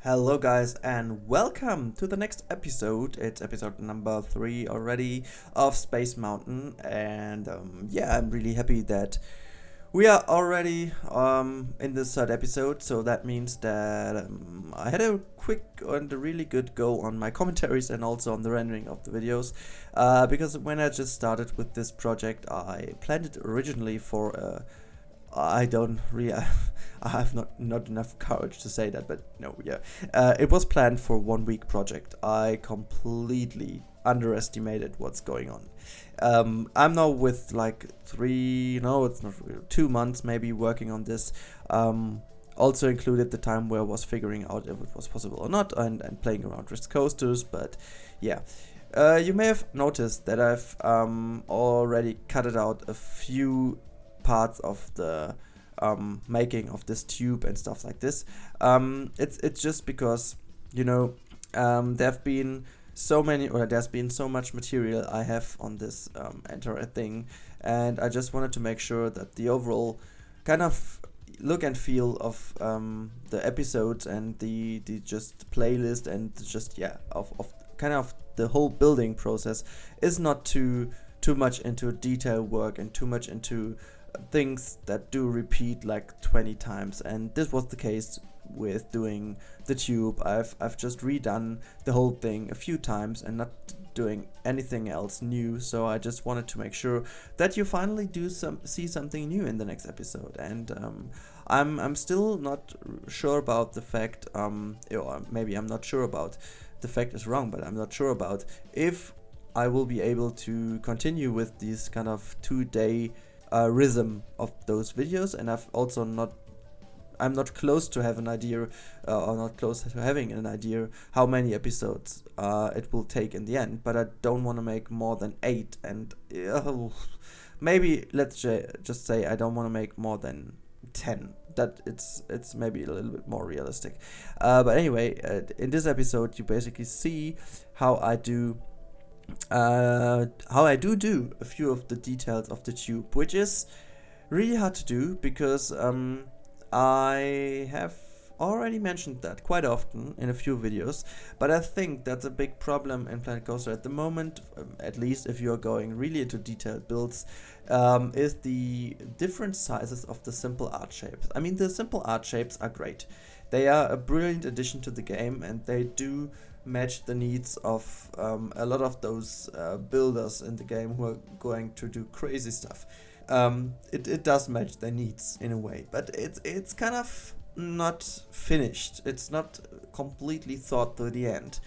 Hello, guys, and welcome to the next episode. It's episode number 3 already of Space Mountain, and I'm really happy that we are already in this third episode. So that means that I had a quick and a really good go on my commentaries and also on the rendering of the videos, because when I just started with this project, I planned it originally for I don't really. I have not enough courage to say that, but no, yeah. It was planned for 1 week project. I completely underestimated what's going on. I'm now with like 2 months maybe working on this. Also included the time where I was figuring out if it was possible or not, and playing around with coasters, but yeah. You may have noticed that I've already cut it out a few parts of the making of this tube and stuff like this. It's just because there's been so much material I have on this entire thing, and I just wanted to make sure that the overall kind of look and feel of the episodes and the just playlist and just of kind of the whole building process is not too much into detail work and too much into things that do repeat like 20 times, and this was the case with doing the tube. I've just redone the whole thing a few times and not doing anything else new, so I just wanted to make sure that you finally see something new in the next episode. And I'm still not sure about the fact, or maybe I'm not sure about the fact is wrong, but I'm not sure about if I will be able to continue with these kind of 2-day rhythm of those videos, and I'm not close to have an idea, or not close to having an idea how many episodes it will take in the end, but I don't want to make more than 8, and maybe let's just say I don't want to make more than 10. That it's maybe a little bit more realistic, but anyway, in this episode you basically see how I do a few of the details of the tube, which is really hard to do because I have already mentioned that quite often in a few videos, but I think that's a big problem in Planet Coaster at the moment, at least if you're going really into detailed builds, is the different sizes of the simple art shapes. I mean, the simple art shapes are great. They are a brilliant addition to the game, and they do match the needs of a lot of those builders in the game who are going to do crazy stuff. It does match their needs in a way, but it's kind of not finished. It's not completely thought to the end.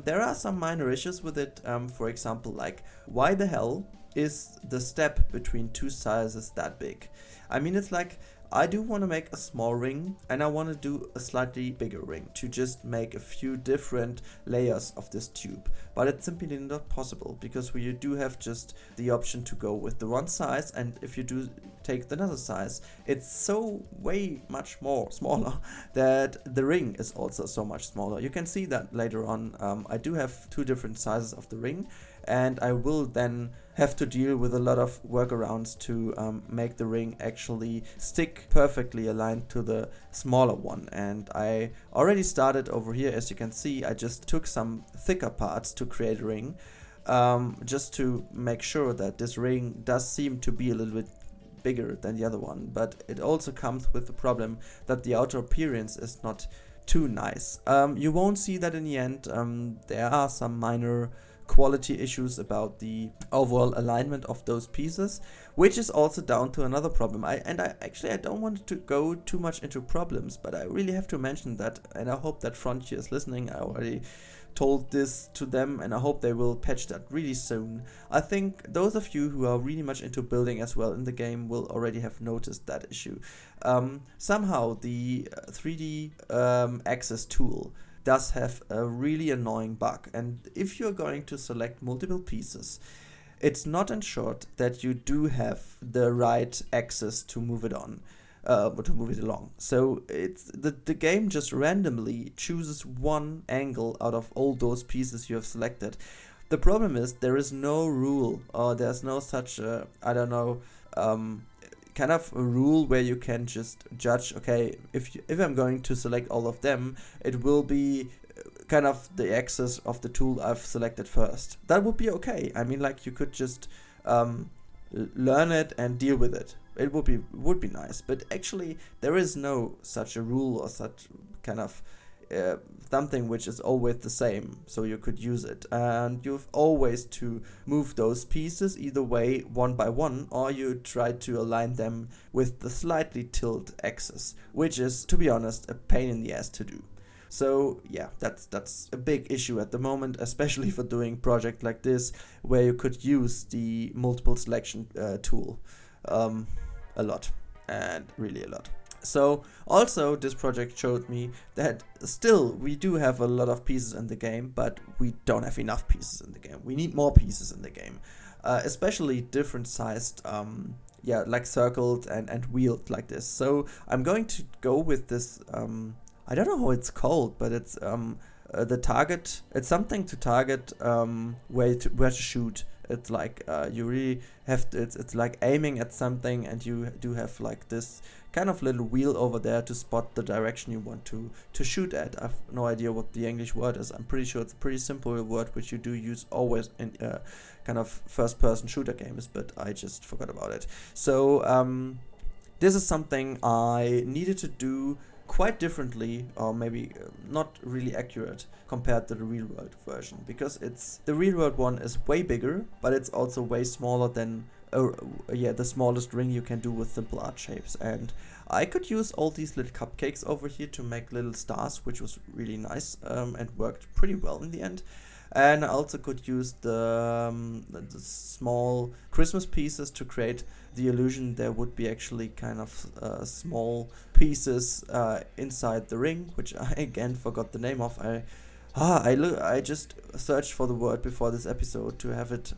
There are some minor issues with it. For example, like, why the hell is the step between two sizes that big? I mean, it's like, I do want to make a small ring, and I want to do a slightly bigger ring to just make a few different layers of this tube. But it's simply not possible, because you do have just the option to go with the one size, and if you do take another size, it's so way much more smaller that the ring is also so much smaller. You can see that later on. I do have 2 different sizes of the ring, and I will then have to deal with a lot of workarounds to make the ring actually stick perfectly aligned to the smaller one. And I already started over here. As you can see, I just took some thicker parts to create a ring, just to make sure that this ring does seem to be a little bit bigger than the other one, but it also comes with the problem that the outer appearance is not too nice. You won't see that in the end. There are some minor quality issues about the overall alignment of those pieces, which is also down to another problem. I don't want to go too much into problems, but I really have to mention that, and I hope that Frontier is listening. I already told this to them, and I hope they will patch that really soon. I think those of you who are really much into building as well in the game will already have noticed that issue. Somehow the 3D access tool does have a really annoying bug, and if you're going to select multiple pieces, it's not ensured that you do have the right access to move it on, to move it along. So it's the game just randomly chooses one angle out of all those pieces you have selected. The problem is there is no rule, or there's no such kind of a rule where you can just judge, okay, if I'm going to select all of them, it will be kind of the axis of the tool I've selected first. That would be okay. I mean, like, you could just learn it and deal with it. It would be nice, but actually there is no such a rule or such kind of something which is always the same, so you could use it, and you've always to move those pieces either way, one by one, or you try to align them with the slightly tilt axis, which is, to be honest, a pain in the ass to do. So yeah, that's a big issue at the moment, especially for doing project like this, where you could use the multiple selection tool a lot, and really a lot. So also this project showed me that still we do have a lot of pieces in the game, but we don't have enough pieces in the game. We need more pieces in the game, especially different sized, like circled and wheeled like this. So I'm going to go with this, I don't know how it's called, but it's the target. It's something to target where to shoot. It's like you really have to, it's like aiming at something, and you do have like this kind of little wheel over there to spot the direction you want to shoot at. I've no idea what the English word is. I'm pretty sure it's a pretty simple word which you do use always in kind of first person shooter games, but I just forgot about it. So this is something I needed to do quite differently, or maybe not really accurate compared to the real world version, because the real world one is way bigger, but it's also way smaller than the smallest ring you can do with simple art shapes. And I could use all these little cupcakes over here to make little stars, which was really nice and worked pretty well in the end. And I also could use the small Christmas pieces to create the illusion there would be actually kind of small pieces inside the ring, which I again forgot the name of. I just searched for the word before this episode to have it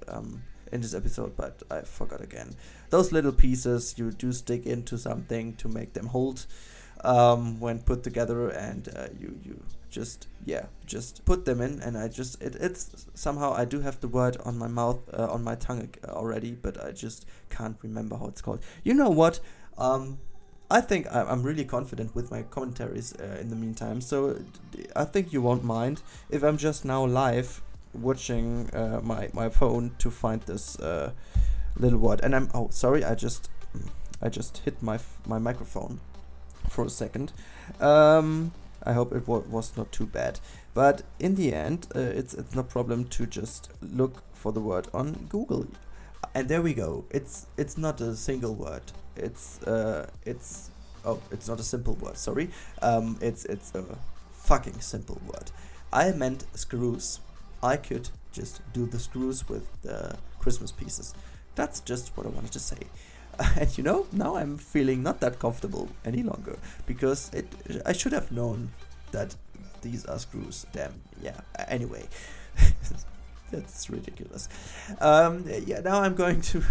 in this episode, but I forgot again. Those little pieces you do stick into something to make them hold when put together, and you just put them in, and it's somehow, I do have the word on my mouth, on my tongue already, but I just can't remember how it's called. You know what? I think I'm really confident with my commentaries in the meantime, so I think you won't mind if I'm just now live watching my phone to find this little word. And sorry, I just hit my microphone for a second. I hope it was not too bad, but in the end it's no problem to just look for the word on Google, and there we go. It's not a single word. It's not a simple word. Sorry, it's a fucking simple word. I meant screws. I could just do the screws with the Christmas pieces. That's just what I wanted to say. And now I'm feeling not that comfortable any longer, because I should have known that these are screws. Damn, yeah. Anyway, that's ridiculous. Now I'm going to...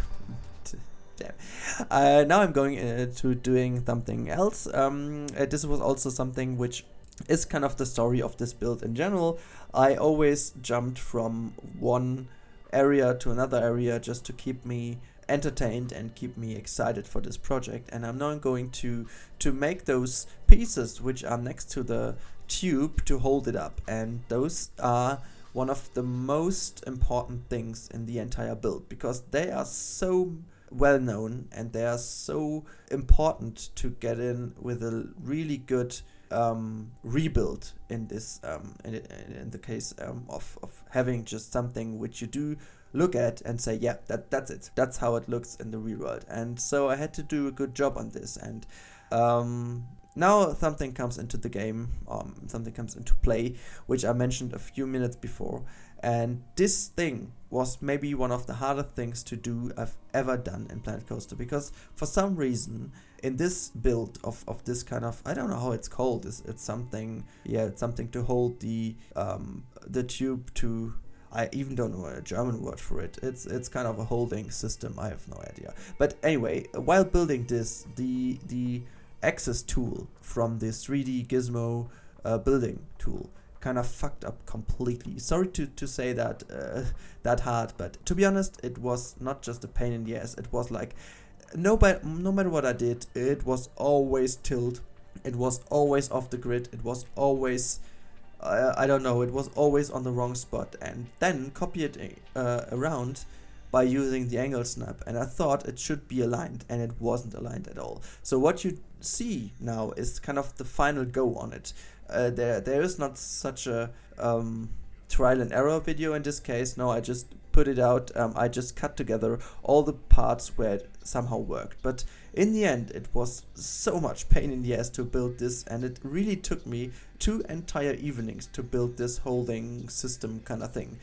Damn. Now I'm going to doing something else. This was also something which is kind of the story of this build in general. I always jumped from one area to another area just to keep me entertained and keep me excited for this project, and I'm now going to make those pieces which are next to the tube to hold it up, and those are one of the most important things in the entire build, because they are so well known and they are so important to get in with a really good rebuild in this in the case of having just something which you do look at and say, yeah, that's it. That's how it looks in the real world. And so I had to do a good job on this. And now something comes into the game, something comes into play, which I mentioned a few minutes before. And this thing was maybe one of the hardest things to do I've ever done in Planet Coaster, because for some reason in this build of this kind of, I don't know how it's called, it's something to hold the tube to, I even don't know a German word for it. It's kind of a holding system. I have no idea. But anyway, while building this, the access tool from the 3D Gizmo building tool kind of fucked up completely. Sorry to say that that hard, but to be honest, it was not just a pain in the ass. It was like no matter what I did, it was always tilt. It was always off the grid. It was always, I don't know, it was always on the wrong spot. And then copy it around by using the angle snap. And I thought it should be aligned, and it wasn't aligned at all. So what you see now is kind of the final go on it. There is not such a trial and error video in this case. No, I just put it out. I just cut together all the parts where it somehow worked. But in the end, it was so much pain in the ass to build this, and it really took me 2 entire evenings to build this holding system kind of thing,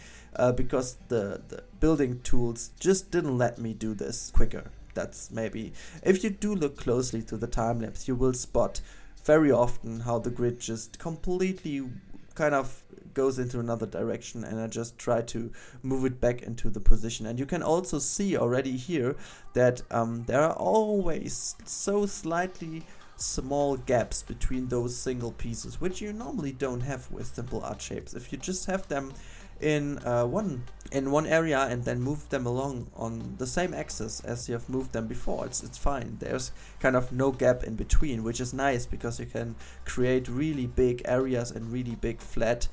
because the building tools just didn't let me do this quicker. That's maybe, if you do look closely to the time lapse, you will spot very often how the grid just completely kind of goes into another direction, and I just try to move it back into the position. And you can also see already here that there are always so slightly small gaps between those single pieces, which you normally don't have with simple arch shapes. If you just have them in one area and then move them along on the same axis as you have moved them before, it's fine. There's kind of no gap in between, which is nice because you can create really big areas and really big flat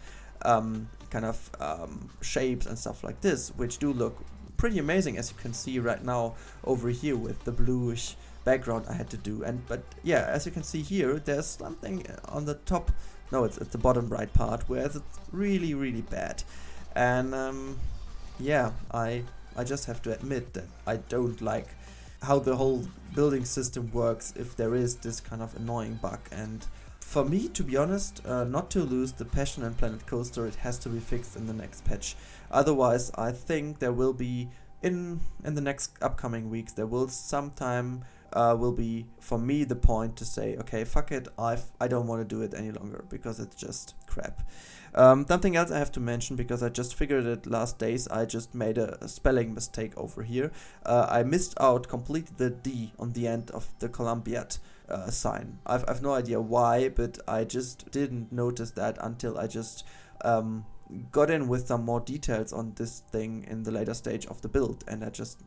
shapes and stuff like this, which do look pretty amazing, as you can see right now over here with the bluish background I had to do. But yeah, as you can see here, there's something on the top, no, it's at the bottom right part, where it's really, really bad. And yeah, I just have to admit that I don't like how the whole building system works if there is this kind of annoying bug. And for me, to be honest, not to lose the passion in Planet Coaster, it has to be fixed in the next patch. Otherwise, I think there will be, in the next upcoming weeks, there will sometime will be, for me, the point to say, okay, fuck it, I don't want to do it any longer, because it's just crap. Something else I have to mention, because I just figured it last days, I just made a spelling mistake over here. I missed out completely the D on the end of the Columbiad sign. I've no idea why, but I just didn't notice that until I just got in with some more details on this thing in the later stage of the build, and I just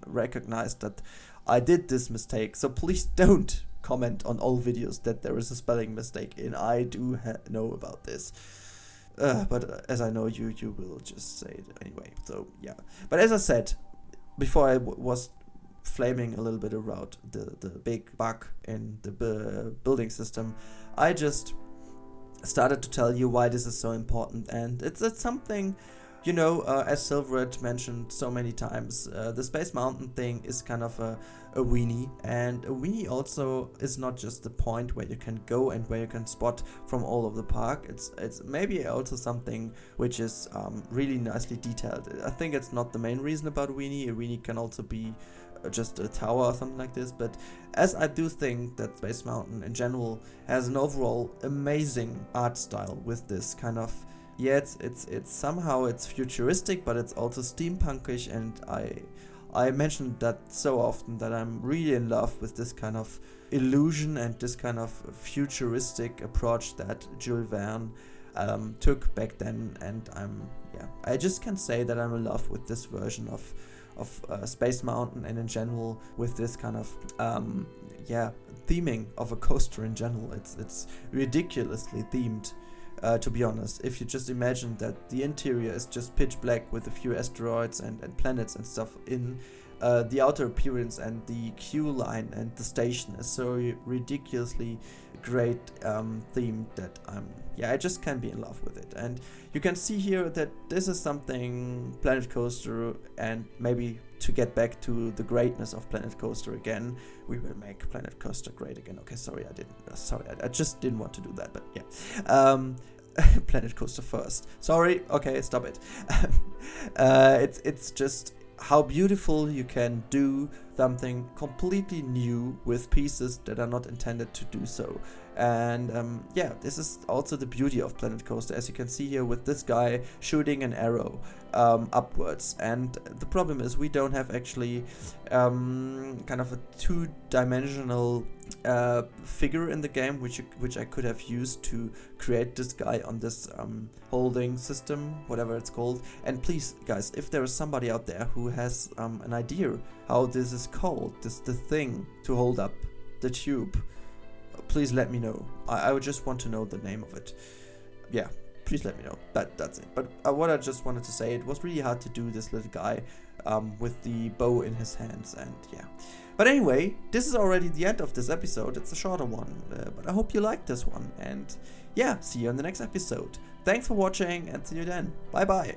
recognized that I did this mistake. So please don't comment on all videos that there is a spelling mistake in. I do know about this. But as I know, you will just say it anyway. So yeah. But as I said, before I was flaming a little bit around the big bug in the building system, I just started to tell you why this is so important. And it's something, you know, as Silverett mentioned so many times, the Space Mountain thing is kind of a weenie, and a weenie also is not just the point where you can go and where you can spot from all of the park. It's maybe also something which is really nicely detailed. I think it's not the main reason about a weenie can also be just a tower or something like this, but as I do think that Space Mountain in general has an overall amazing art style with this kind of, yeah, it's somehow it's futuristic, but it's also steampunkish, and I mentioned that so often that I'm really in love with this kind of illusion and this kind of futuristic approach that Jules Verne took back then, and I just can say that I'm in love with this version of Space Mountain, and in general with this kind of theming of a coaster in general. It's ridiculously themed. To be honest, if you just imagine that the interior is just pitch black with a few asteroids and planets and stuff in, the outer appearance and the queue line and the station is so ridiculously great theme that I just can't be in love with it. And you can see here that this is something Planet Coaster, and maybe to get back to the greatness of Planet Coaster again, we will make Planet Coaster great again. Okay, sorry, I just didn't want to do that, but yeah. Planet Coaster first. Sorry, okay, stop it. It's just how beautiful you can do something completely new with pieces that are not intended to do so. And yeah, this is also the beauty of Planet Coaster, as you can see here with this guy shooting an arrow upwards. And the problem is we don't have actually kind of a two-dimensional figure in the game, which I could have used to create this guy on this holding system, whatever it's called. And please, guys, if there is somebody out there who has an idea how this is called, the thing to hold up the tube, please let me know. I would just want to know the name of it. Yeah, please let me know. That's it. But what I just wanted to say, it was really hard to do this little guy with the bow in his hands, and yeah. But anyway, this is already the end of this episode. It's a shorter one, but I hope you liked this one. And yeah, see you in the next episode. Thanks for watching, and see you then. Bye bye.